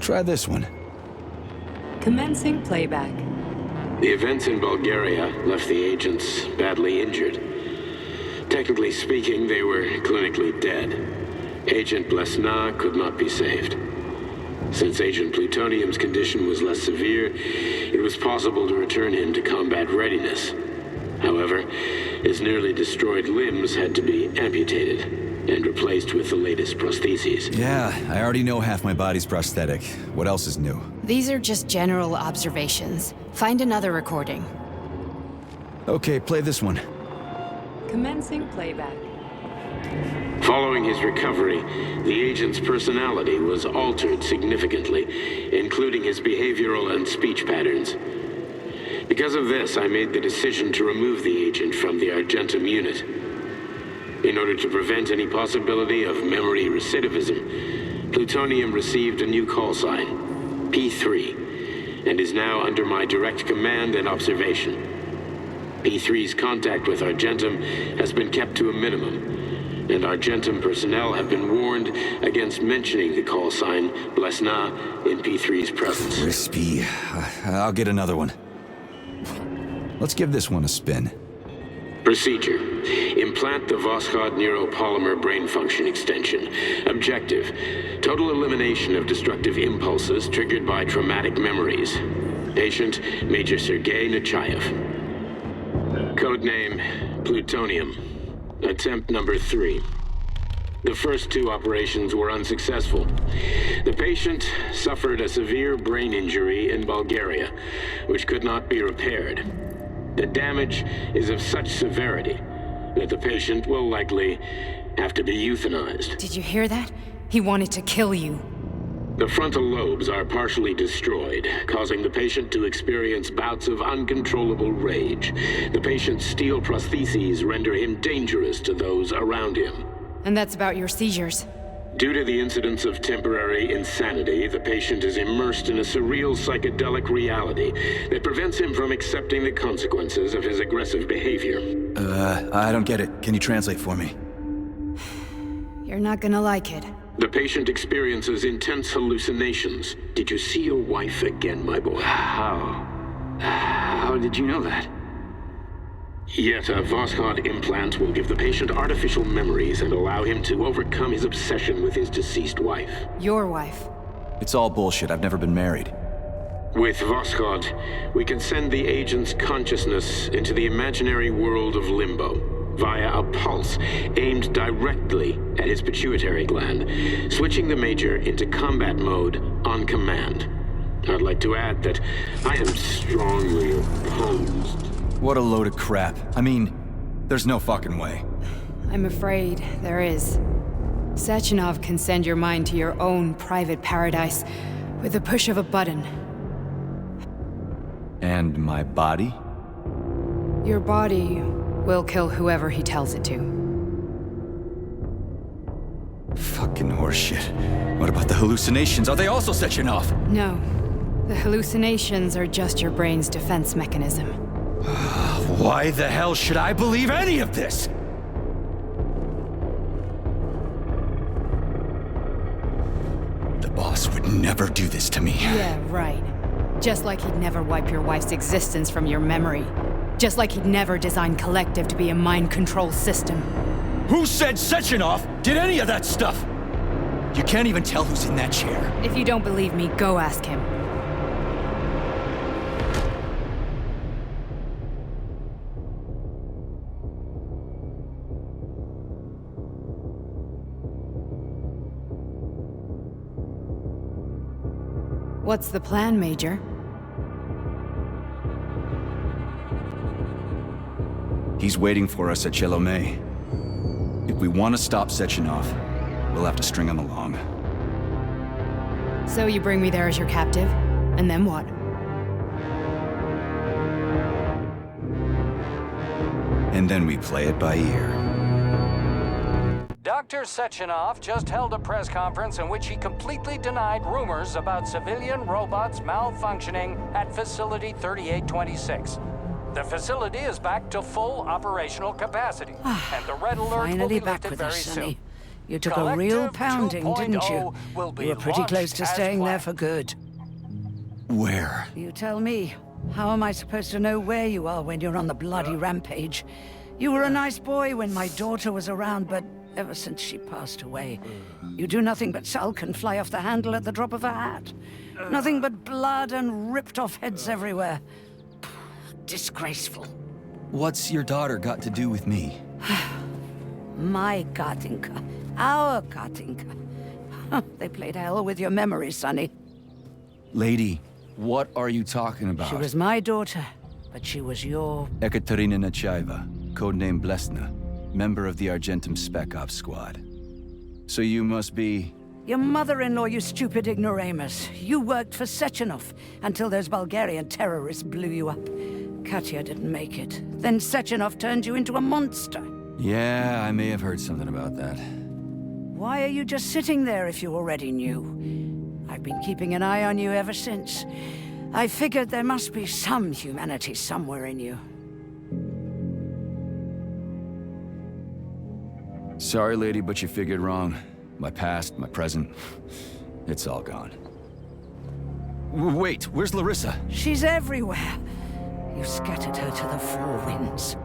Try this one. Commencing playback. The events in Bulgaria left the agents badly injured. Technically speaking, they were clinically dead. Agent Blesna could not be saved. Since Agent Plutonium's condition was less severe, it was possible to return him to combat readiness. However, his nearly destroyed limbs had to be amputated and replaced with the latest prostheses. Yeah, I already know half my body's prosthetic. What else is new? These are just general observations. Find another recording. Okay, play this one. Commencing playback. Following his recovery, the agent's personality was altered significantly, including his behavioral and speech patterns. Because of this, I made the decision to remove the agent from the Argentum unit. In order to prevent any possibility of memory recidivism, Plutonium received a new call sign, P-3, and is now under my direct command and observation. P-3's contact with Argentum has been kept to a minimum, and Argentum personnel have been warned against mentioning the call sign Blesna in P-3's presence. Crispy. I'll get another one. Let's give this one a spin. Procedure. Implant the Voskhod neuropolymer brain function extension. Objective. Total elimination of destructive impulses triggered by traumatic memories. Patient, Major Sergei Nechaev. Codename, Plutonium. Attempt number 3. The first 2 operations were unsuccessful. The patient suffered a severe brain injury in Bulgaria, which could not be repaired. The damage is of such severity that the patient will likely have to be euthanized. Did you hear that? He wanted to kill you. The frontal lobes are partially destroyed, causing the patient to experience bouts of uncontrollable rage. The patient's steel prostheses render him dangerous to those around him. And that's about your seizures. Due to the incidence of temporary insanity, the patient is immersed in a surreal psychedelic reality that prevents him from accepting the consequences of his aggressive behavior. I don't get it. Can you translate for me? You're not gonna like it. The patient experiences intense hallucinations. Did you see your wife again, my boy? How did you know that? Yet a Voskhod implant will give the patient artificial memories and allow him to overcome his obsession with his deceased wife. Your wife. It's all bullshit. I've never been married. With Voskhod, we can send the agent's consciousness into the imaginary world of limbo via a pulse aimed directly at his pituitary gland, switching the Major into combat mode on command. I'd like to add that I am strongly opposed. What a load of crap. I mean, there's no fucking way. I'm afraid there is. Sechenov can send your mind to your own private paradise with the push of a button. And my body? Your body will kill whoever he tells it to. Fucking horseshit. What about the hallucinations? Are they also Sechenov? No. The hallucinations are just your brain's defense mechanism. Why the hell should I believe any of this? The boss would never do this to me. Yeah, right. Just like he'd never wipe your wife's existence from your memory. Just like he'd never design Collective to be a mind control system. Who said Sechenov did any of that stuff? You can't even tell who's in that chair. If you don't believe me, go ask him. What's the plan, Major? He's waiting for us at Chelomey. If we want to stop Sechenov, we'll have to string him along. So you bring me there as your captive, and then what? And then we play it by ear. Dr. Sechenov just held a press conference in which he completely denied rumors about civilian robots malfunctioning at Facility 3826. The facility is back to full operational capacity, and the red alert will be lifted very soon. You took a real Collective pounding, didn't you? 2.0 will be You were pretty close launched to as staying there planned. for good. Where? You tell me. How am I supposed to know where you are when you're on the bloody rampage? You were a nice boy when my daughter was around, but ever since she passed away, you do nothing but sulk and fly off the handle at the drop of a hat. Nothing but blood and ripped off heads everywhere. Disgraceful. What's your daughter got to do with me? My Katinka. Our Katinka. They played hell with your memory, Sonny. Lady, what are you talking about? She was my daughter, but she was your... Ekaterina Nechaeva, codename Blesna, member of the Argentum Spec Ops squad. So you must be... Your mother-in-law, you stupid ignoramus. You worked for Sechenov until those Bulgarian terrorists blew you up. Katya didn't make it. Then Sechenov turned you into a monster. Yeah, I may have heard something about that. Why are you just sitting there if you already knew? I've been keeping an eye on you ever since. I figured there must be some humanity somewhere in you. Sorry, lady, but you figured wrong. My past, my present, it's all gone. Wait, where's Larissa? She's everywhere. You scattered her to the four winds.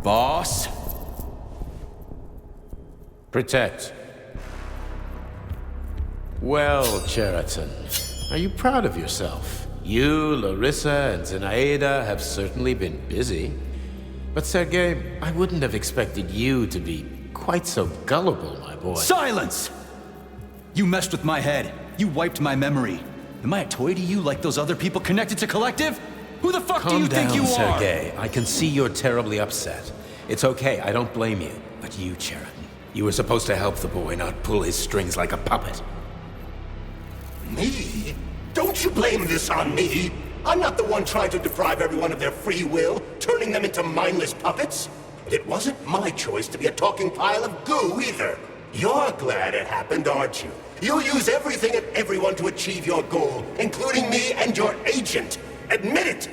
Boss? Protect. Well, Cheriton, are you proud of yourself? You, Larissa, and Zinaida have certainly been busy. But Sergei, I wouldn't have expected you to be quite so gullible, my boy. Silence! You messed with my head. You wiped my memory. Am I a toy to you like those other people connected to Collective? Who the fuck do you think you are? Calm down, Sergei. I can see you're terribly upset. It's okay, I don't blame you. But you, Cheriton, you were supposed to help the boy, not pull his strings like a puppet. Me? Don't you blame this on me? I'm not the one trying to deprive everyone of their free will, turning them into mindless puppets. And it wasn't my choice to be a talking pile of goo either. You're glad it happened, aren't you? You'll use everything and everyone to achieve your goal, including me and your agent. Admit it!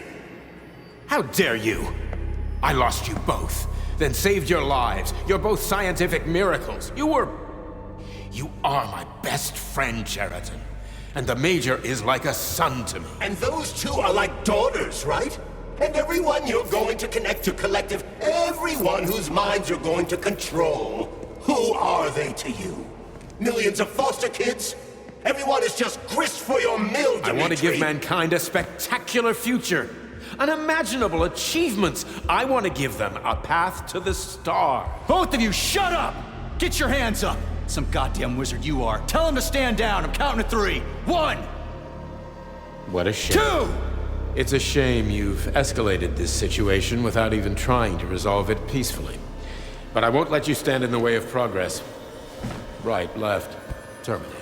How dare you? I lost you both, then saved your lives. You're both scientific miracles. You are my best friend, Cheriton. And the Major is like a son to me. And those two are like daughters, right? And everyone you're going to connect to Collective, everyone whose minds you're going to control, who are they to you? Millions of foster kids? Everyone is just grist for your mill, Dimitri. I want to give mankind a spectacular future. Unimaginable achievements. I want to give them a path to the star. Both of you, shut up! Get your hands up! Some goddamn wizard you are. Tell him to stand down. I'm counting to 3. 1! What a shame. 2! It's a shame you've escalated this situation without even trying to resolve it peacefully. But I won't let you stand in the way of progress. Right, left, terminate.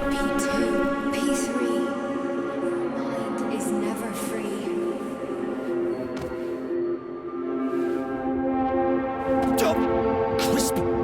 P-2, P-3. Your mind is never free. Crispy